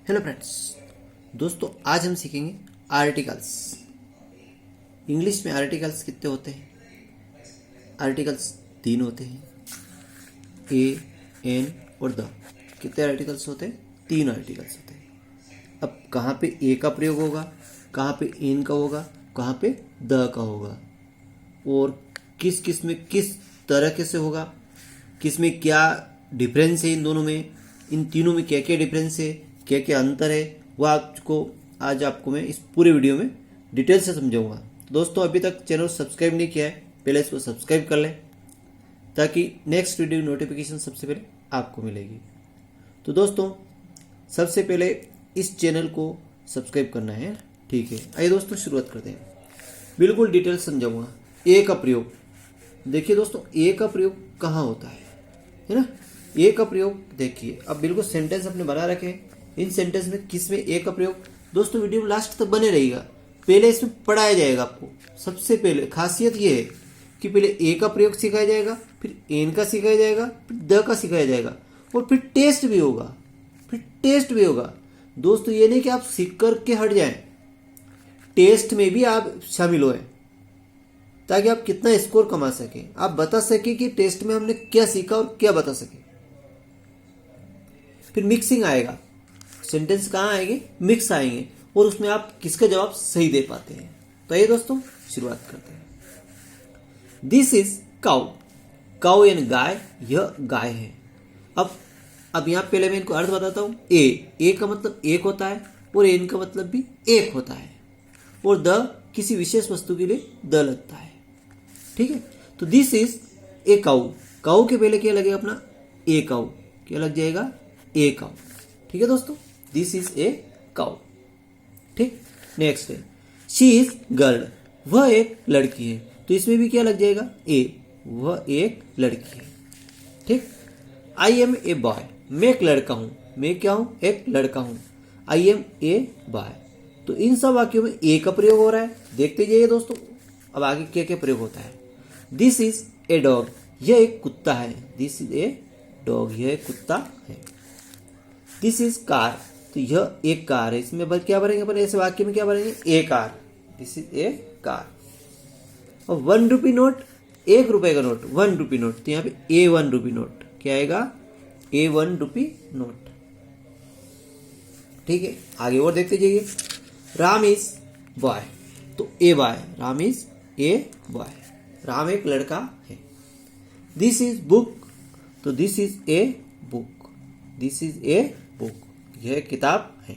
Hello friends, दोस्तों आज हम सीखेंगे आर्टिकल्स। इंग्लिश में आर्टिकल्स कितने होते हैं? आर्टिकल्स 3 होते हैं, ए, एन और द। कितने आर्टिकल्स होते हैं? 3 आर्टिकल्स होते हैं। अब कहाँ पे ए का प्रयोग होगा, कहाँ पे एन का होगा, कहाँ पे द का होगा, और किस किस में किस तरह से होगा, किस में क्या डिफरेंस है, इन दोनों में, इन तीनों में क्या क्या डिफरेंस है, क्या क्या अंतर है, वो आज आपको मैं इस पूरे वीडियो में डिटेल से समझाऊंगा। दोस्तों अभी तक चैनल सब्सक्राइब नहीं किया है, पहले इसको सब्सक्राइब कर लें ताकि नेक्स्ट वीडियो की नोटिफिकेशन सबसे पहले आपको मिलेगी। तो दोस्तों सबसे पहले इस चैनल को सब्सक्राइब करना है, ठीक है। आइए दोस्तों शुरुआत करते हैं, बिल्कुल डिटेल समझाऊंगा। ए का प्रयोग, देखिए दोस्तों ए का प्रयोग कहाँ होता है ना। ए का प्रयोग देखिए, अब बिल्कुल सेंटेंस अपने बना रखे हैं। इन सेंटेंस में किस में ए का प्रयोग, दोस्तों वीडियो में लास्ट तक बने रहेगा। पहले इसमें पढ़ाया जाएगा आपको। सबसे पहले खासियत ये है कि पहले ए का प्रयोग सिखाया जाएगा, फिर एन का सिखाया जाएगा, फिर द का सिखाया जाएगा, और फिर टेस्ट भी होगा। दोस्तों ये नहीं कि आप सीख करके हट जाएं, टेस्ट में भी आप शामिल होए ताकि आप कितना स्कोर कमा सके, आप बता सके कि टेस्ट में हमने क्या सीखा और क्या बता सके। फिर मिक्सिंग आएगा, सेंटेंस कहाँ आएंगे? मिक्स आएंगे, और उसमें आप किसका जवाब सही दे पाते हैं। तो ये दोस्तों शुरुआत करते हैं। दिस इज काउ, काउ यानी गाय, यह गाय है। अब यहाँ पहले मैं इनको अर्थ बताता हूँ। ए का मतलब एक होता है, और एन का मतलब भी एक होता है, और द किसी विशेष वस्तु के लिए द लगता है, ठीक है। तो this is a cow, cow के पहले क्या लगेगा अपना? ए काउ, क्या लग जाएगा? ए काउ, ठीक है दोस्तों। दिस इज ए काउ, ठीक। नेक्स्ट है शी इज गर्ल, वह एक लड़की है। तो इसमें भी क्या लग जाएगा? ए, वह एक लड़की है, ठीक। आई एम ए बॉय, मैं एक लड़का हूं, मैं क्या हूं? एक लड़का हूं। आई एम ए बॉय, तो इन सब वाक्यों में ए का प्रयोग हो रहा है। देखते जाइए दोस्तों अब आगे क्या क्या प्रयोग होता है। दिस इज ए डॉग, यह एक कुत्ता है। दिस इज ए डॉग, यह एक कुत्ता है। दिस इज कार, तो यह एक कार है। इसमें क्या भरेंगे अपन? ऐसे वाक्य में क्या भरेंगे? A car, this is a car. और 1 रुपी नोट, 1 रुपए का नोट, 1 रुपी नोट, तो यहाँ पे ए 1 रुपी नोट क्या आएगा? ए 1 रुपी नोट, ठीक है। आगे और देखते जाइए। राम इज बॉय, तो a boy, Ram is a boy, Ram एक लड़का है। दिस इज बुक, तो this is a book, this is a book, यह किताब है।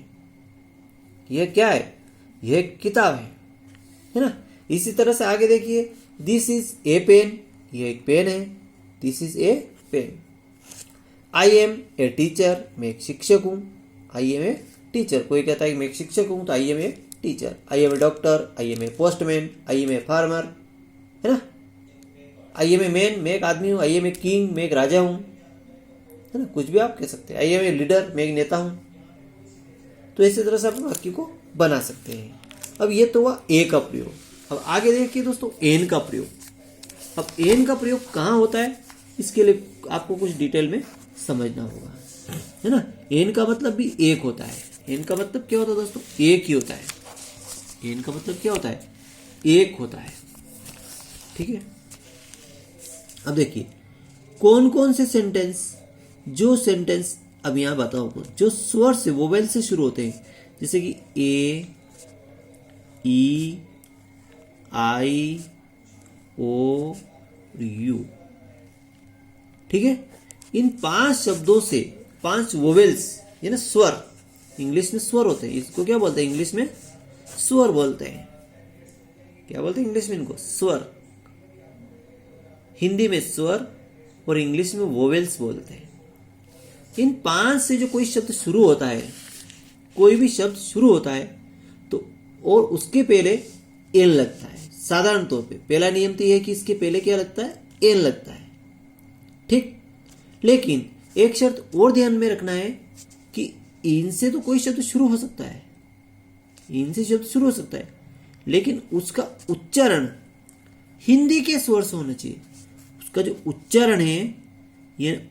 यह क्या है? यह किताब है ना। इसी तरह से आगे देखिए। दिस इज ए पेन, यह एक पेन है। This is a pen. I am a teacher, मैं एक शिक्षक हूं। आई एम ए टीचर, कोई कहता है कि मैं एक शिक्षक हूं, तो I am a teacher. I am a doctor, I am a postman, I am a farmer, है ना। आई एम ए मैन, मैं एक आदमी हूं। आई एम ए किंग, मैं एक राजा हूं, है ना। कुछ भी आप कह सकते हैं। आई एम ए लीडर, मैं एक नेता हूं। तो इसी तरह से आप वाक्य को बना सकते हैं। अब ये तो हुआ ए का प्रयोग। अब आगे देखिए दोस्तों एन का प्रयोग। अब एन का प्रयोग कहाँ होता है, इसके लिए आपको कुछ डिटेल में समझना होगा, है ना। एन का मतलब भी एक होता है। एन का मतलब क्या होता है दोस्तों? एक ही होता है। एन का मतलब क्या होता है? एक होता है, ठीक है। अब देखिए कौन कौन से सेंटेंस, जो सेंटेंस अब यहां बताओ जो स्वर से, वोवेल से शुरू होते हैं, जैसे कि ए, ई, आई, ओ, यू, ठीक है। इन 5 शब्दों से, 5 वोवेल्स यानी स्वर, इंग्लिश में स्वर होते हैं, इसको क्या बोलते हैं? इंग्लिश में स्वर बोलते हैं। क्या बोलते हैं इंग्लिश में? इनको स्वर। हिंदी में स्वर और इंग्लिश में वोवेल्स बोलते हैं। इन 5 से जो कोई शब्द शुरू होता है, कोई भी शब्द शुरू होता है, तो और उसके पहले एन लगता है। साधारण तौर पे पहला नियम तो यह है कि इसके पहले क्या लगता है? एन लगता है, ठीक। लेकिन एक शर्त और ध्यान में रखना है कि इनसे तो कोई शब्द शुरू हो सकता है, इनसे शब्द शुरू हो सकता है, लेकिन उसका उच्चारण हिंदी के स्वर से होना चाहिए। उसका जो उच्चारण है, ये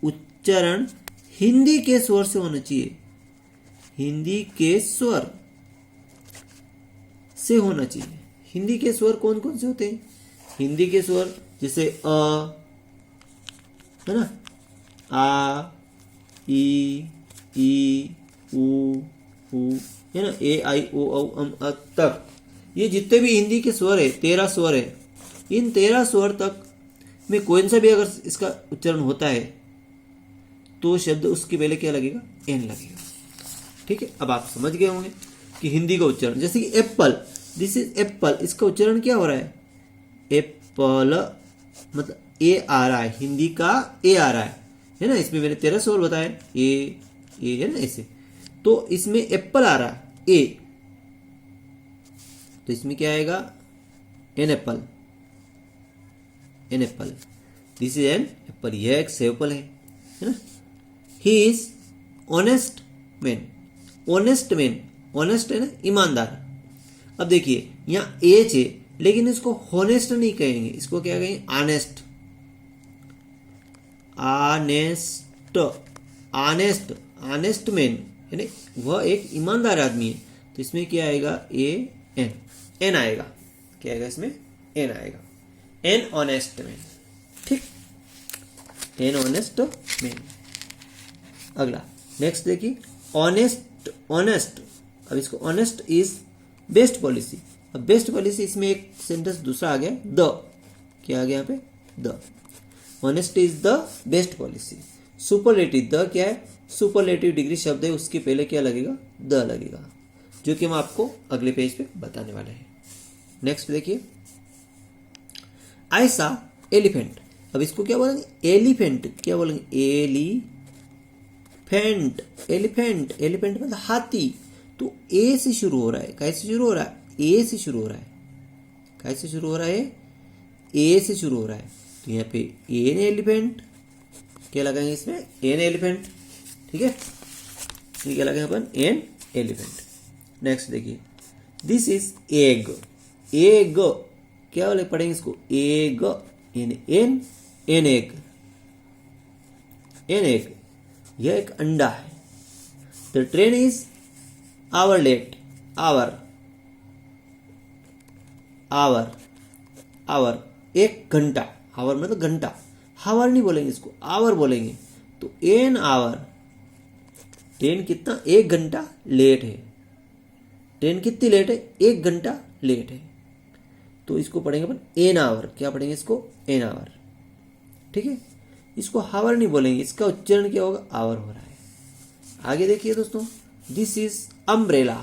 उच्चारण हिंदी के स्वर से होना चाहिए। हिंदी के स्वर से होना चाहिए। हिंदी के स्वर कौन कौन से होते हैं? हिंदी के स्वर जैसे है ना, आ, ई, उ, है ना, ए, आई, ओ, औ, अम, अ तक। ये जितने भी हिंदी के स्वर है, 13 स्वर है, इन 13 स्वर तक में कोई सा भी अगर इसका उच्चारण होता है तो शब्द उसके पहले क्या लगेगा? एन लगेगा। ठीक है, अब आप समझ गए होंगे कि हिंदी का उच्चारण, जैसे कि एप्पल, दिस इज एप्पल, इसका उच्चारण क्या हो रहा है? एप्पल, मतलब ए आ रहा है, हिंदी का ए आ रहा है ना। इसमें मैंने 13 स्वर बताया, ए है ना, ऐसे। तो इसमें एप्पल आ रहा है, ए, तो इसमें क्या आएगा? An apple, an apple, this is an apple, यह एक सेवफल है ना। He is honest man, honest man, honest है ना, ईमानदार। अब देखिए यहाँ एच है, लेकिन इसको हॉनेस्ट नहीं कहेंगे, इसको क्या कहेंगे? Honest, honest, honest, honest man, यानी वह एक ईमानदार आदमी है। तो इसमें क्या आएगा? ए एन, एन आएगा। क्या आएगा इसमें? एन आएगा, एन ऑनेस्ट मैन। ठीक, एन ऑनेस्ट मैन। अगला नेक्स्ट देखिए, ऑनेस्ट, ऑनेस्ट। अब इसको ऑनेस्ट इज बेस्ट पॉलिसी। अब बेस्ट पॉलिसी, इसमें एक सेंटेंस दूसरा आ गया, द, क्या आ गया यहाँ पे? The, honest is the best policy. Superlative, the क्या है? सुपरलेटिव डिग्री शब्द है, उसके पहले क्या लगेगा? द लगेगा, जो कि हम आपको अगले पेज पे बताने वाले हैं। नेक्स्ट देखिए, आई सा एलिफेंट। अब इसको क्या बोलेंगे? एलिफेंट, क्या बोलेंगे? एलिफेंट, एलिफेंट, एलिफेंट मतलब हाथी। तो ए से शुरू हो रहा है, कैसे शुरू हो रहा है? ए से शुरू हो रहा है, कैसे शुरू हो रहा है? ए से शुरू हो रहा है। तो यहाँ पे एन एलिफेंट, क्या लगाएंगे इसमें? An elephant. ठीक है, ये क्या लगाएंगे अपन? An elephant. नेक्स्ट देखिए, दिस इज एग, एग, क्या वाले पढ़ेंगे इसको? Egg, an an, an egg, an egg, यह एक अंडा है। The train is hour late, hour, hour, hour, एक घंटा, आवर मतलब घंटा, हावर नहीं बोलेंगे इसको, आवर बोलेंगे। तो एन आवर, ट्रेन कितना? 1 घंटा लेट है। ट्रेन कितनी लेट है? 1 घंटा लेट है। तो इसको पढ़ेंगे अपन एन आवर, क्या पढ़ेंगे इसको? An hour. ठीक है, इसको हावर नहीं बोलेंगे, इसका उच्चारण क्या होगा? आवर हो रहा है। आगे देखिए दोस्तों, this is umbrella,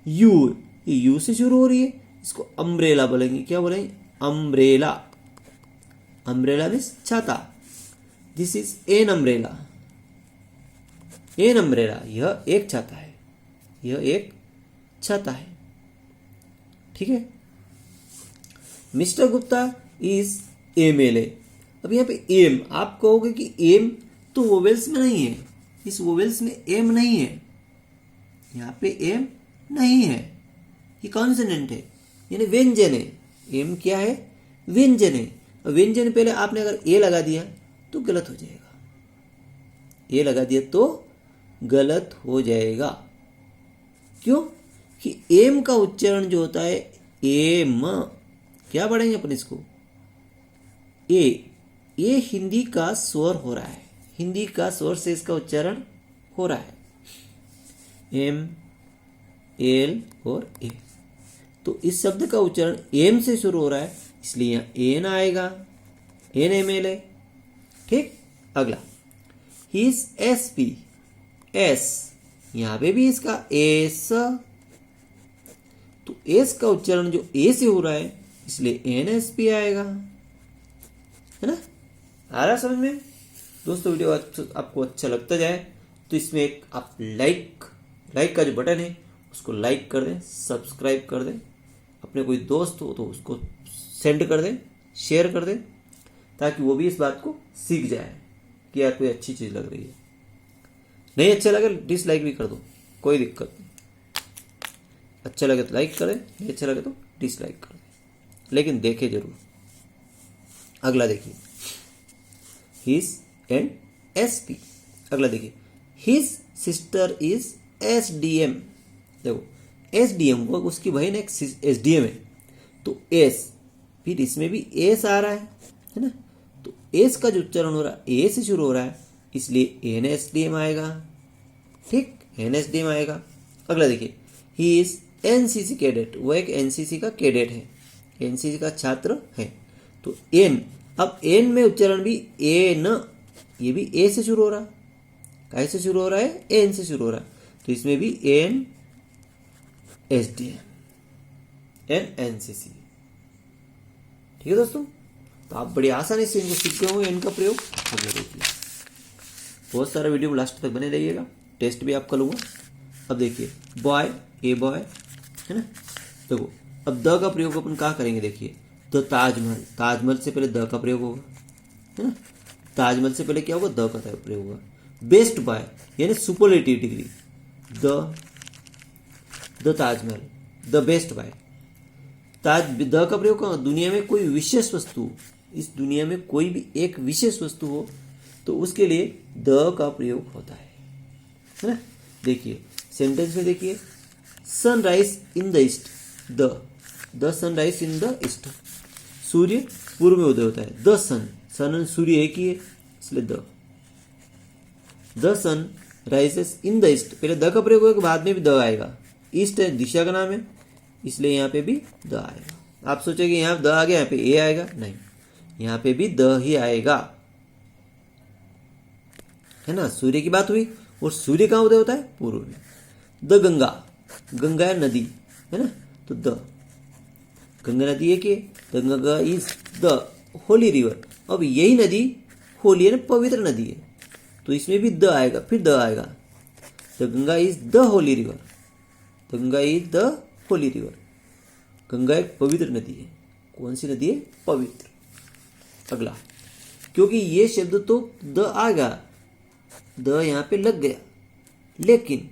you, you से शुरू हो रही है, इसको अम्ब्रेला बोलेंगे। क्या बोलेंगे? अम्ब्रेला, अम्ब्रेला मीन्स छाता। This is an umbrella, an umbrella, यह एक छाता है, यह एक छाता है। ठीक है, मिस्टर गुप्ता इज MLA। अब यहाँ पे एम, आप कहोगे कि एम तो वोवेल्स में नहीं है, इस वोवेल्स में एम नहीं है, यहाँ पे एम नहीं है, ये कॉन्सोनेंट है, यानी व्यंजन है। एम क्या है? व्यंजन है। व्यंजन पहले आपने अगर ए लगा दिया तो गलत हो जाएगा, ए लगा दिया तो गलत हो जाएगा। क्यों? कि एम का उच्चारण जो होता है एम, क्या पढ़ेंगे अपन इसको? ए हिंदी का स्वर हो रहा है, हिंदी का स्वर से इसका उच्चारण हो रहा है, एम, एल और ए। तो इस शब्द का उच्चारण एम से शुरू हो रहा है, इसलिए यहाँ एन आएगा, एन ML है। ठीक, अगला, हिज SP, एस, यहां पे भी इसका एस, तो एस का उच्चारण जो ए से हो रहा है, इसलिए NSP आएगा, है ना। आ रहा समझ में दोस्तों? वीडियो आपको अच्छा लगता जाए तो इसमें एक आप लाइक का जो बटन है उसको लाइक कर दें, सब्सक्राइब कर दें, अपने कोई दोस्त हो तो उसको सेंड कर दें, शेयर कर दें, ताकि वो भी इस बात को सीख जाए कि यार कोई अच्छी चीज़ लग रही है। नहीं अच्छा लगे डिसलाइक भी कर दो, कोई दिक्कत नहीं। अच्छा लगे तो लाइक करें, नहीं अच्छा लगे तो डिसलाइक कर दें, लेकिन देखें जरूर। अगला देखिए, हिज एंड SP। अगला देखिए, हिज सिस्टर इज SDM, देखो SDM वो उसकी बहन एक SDM है, तो S, फिर इसमें भी S आ रहा है ना, तो S का जो उच्चारण हो रहा है A से शुरू हो रहा है, इसलिए NSDM आएगा। ठीक, NSDM आएगा। अगला देखिए, ही इज NCC कैडेट, वो एक NCC का कैडेट है, NCC का छात्र है। तो N, अब N में उच्चारण भी N, ये भी A से शुरू हो रहा है, कैसे शुरू हो रहा है, N से शुरू हो रहा है, तो इसमें भी NSDM, NCC। ठीक है दोस्तों, तो आप बड़ी आसानी से इनको सीख गए होंगे N का प्रयोग। अगला देखिए, बहुत सारा वीडियो लास्ट तक बने रहिएगा, टेस्ट भी आपका लूँगा। अब देखिए, बॉय, ए बॉय है ना, देखो अब द का प्रयोग अपन कहाँ करेंगे, देखिए द ताजमहल, ताजमहल से पहले द का प्रयोग होगा, है ना, ताजमहल से पहले क्या होगा, द का प्रयोग होगा। बेस्ट बॉय यानी superlative degree, the Taj Mahal, the best boy. The का प्रयोग कहाँ, दुनिया में कोई विशेष वस्तु, इस दुनिया में कोई भी एक विशेष वस्तु हो तो उसके लिए द का प्रयोग होता है ना। देखिए सेंटेंस में देखिए, sunrise in the east, the sunrise in the east, सूर्य पूर्व में उदय होता है। द सन, सन सूर्य एक ही है इसलिए the sun rises in the east, पहले द का प्रयोग होगा, बाद में भी द आएगा। ईस्ट है दिशा का नाम है, इसलिए यहाँ पे भी द आएगा। आप सोचेंगे यहाँ द आ गया, यहाँ पे ए आएगा, नहीं, यहाँ पे भी द ही आएगा, है ना। सूर्य की बात हुई, और सूर्य कहाँ उदय होता है, पूर्व में। द गंगा, गंगा है नदी, है ना, तो द गंगा नदी एक है, the Ganga is the Holi river. अब यही नदी होली है ना, पवित्र नदी है, तो इसमें भी द आएगा, फिर द आएगा। The Ganga is the Holi river, the Ganga is the Holi river. Ganga एक पवित्र नदी है, कौन सी नदी है, पवित्र। अगला, क्योंकि ये शब्द तो द आएगा, द यहाँ पे लग गया, लेकिन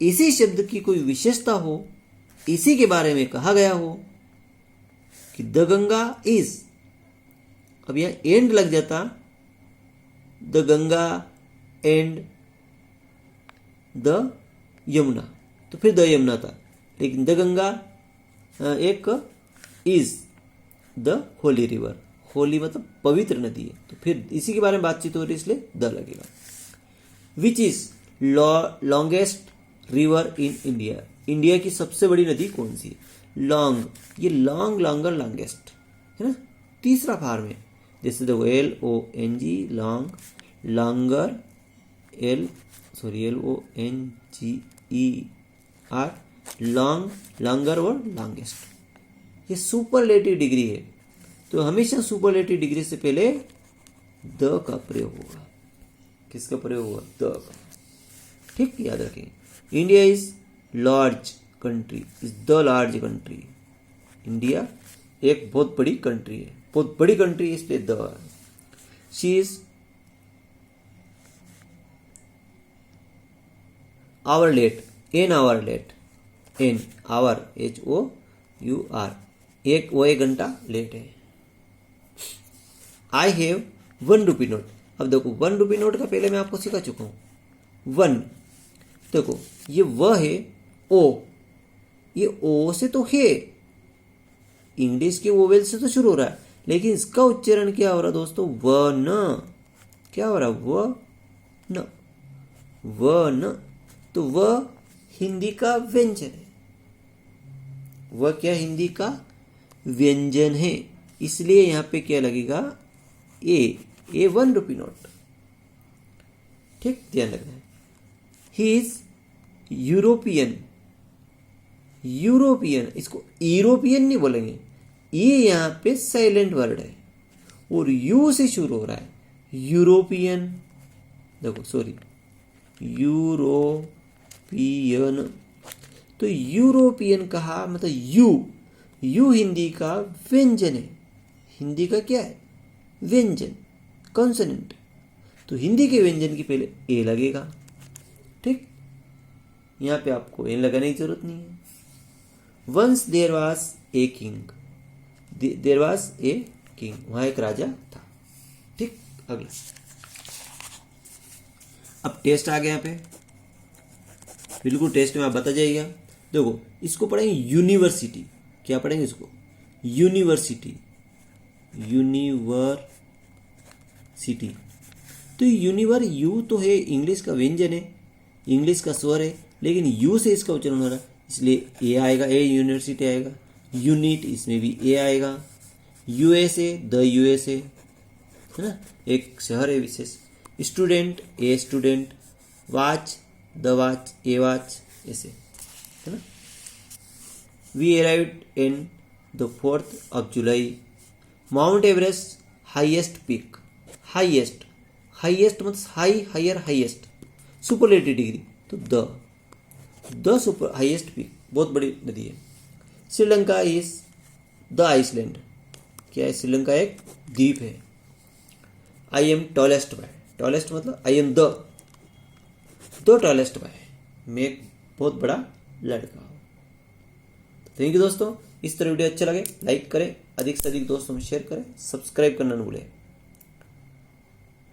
इसी शब्द की कोई विशेषता हो, इसी के बारे में कहा गया हो कि द गंगा इज, अब यहां एंड लग जाता, the Ganga and the Yamuna, तो फिर द यमुना था, लेकिन द गंगा एक is the Holi river, Holi मतलब पवित्र नदी है, तो फिर इसी के बारे में बातचीत हो रही है, इसलिए द लगेगा। Which is longest river in India, India की सबसे बड़ी नदी कौन सी है, लॉन्ग, ये लॉन्ग, लॉन्गर, लॉन्गेस्ट है ना, तीसरा फार्म है। जैसे देखो LONG long, longer LONGER long, longer और लॉन्गेस्ट। ये सुपरलेटिव डिग्री है, तो हमेशा सुपरलेटिव डिग्री से पहले द का प्रयोग होगा। किसका प्रयोग होगा, द का। ठीक, याद रखें। India is large country, is the large country, India एक बहुत बड़ी कंट्री है, बहुत बड़ी कंट्री, इसलिए the. She is hour late, an hour late, an hour HOUR, वो 1 घंटा लेट है। आई हैव 1 रुपी नोट, अब देखो 1 रुपी नोट का पहले मैं आपको सिखा चुका हूं। 1, देखो ये व है, ओ, ये ओ से तो है, इंग्लिश के वोवेल से तो शुरू हो रहा है, लेकिन इसका उच्चारण क्या हो रहा है दोस्तों, व न, क्या हो रहा है, व न, व न, तो वह हिंदी का व्यंजन है, वह क्या हिंदी का व्यंजन है, इसलिए यहां पे क्या लगेगा, ए 1 रुपी नोट। ठीक, ध्यान रखना है। ही इज यूरोपियन, यूरोपियन, इसको यूरोपियन नहीं बोलेंगे, ये यहां पे साइलेंट वर्ड है और यू से शुरू हो रहा है, यूरोपियन, देखो सॉरी, यूरोपियन, तो यूरोपियन कहा मतलब यू हिंदी का व्यंजन है, हिंदी का क्या है, व्यंजन, कॉन्सोनेंट, तो हिंदी के व्यंजन की पहले ए लगेगा। ठीक, यहां पे आपको ए लगाने की जरूरत नहीं है। Once there was a king, there was a king, वहां एक राजा था। ठीक, अगला, अब टेस्ट आ गया यहाँ पे। बिल्कुल टेस्ट में आप बता जाइएगा। देखो इसको पढ़ेंगे यूनिवर्सिटी, क्या पढ़ेंगे इसको? University, university. तो यूनिवर यू तो है, इंग्लिश का व्यंजन है, इंग्लिश का स्वर है, लेकिन यू से इसका उच्चारण हो रहा है, इसलिए ए आएगा, ए यूनिवर्सिटी आएगा। यूनिट, इसमें भी ए आएगा। यूएसए, द यूएसए, है ना, एक शहर है विशेष। Student, a student. Watch, the watch, a watch, ऐसे, है ना। We arrived in the 4th of July। Mount Everest highest peak, highest, highest मतलब high, higher, highest, superlative degree, तो द सुपर हाईएस्ट पीक, बहुत बड़ी नदी है। श्रीलंका इज द आइसलैंड, क्या है? श्रीलंका एक द्वीप है। I am tallest boy, tallest मतलब I am the tallest boy, मैं एक बहुत बड़ा लड़का हूँ। थैंक यू दोस्तों, इस तरह वीडियो अच्छा लगे लाइक करें, अधिक से अधिक दोस्तों में शेयर करें, सब्सक्राइब करना न भूलें।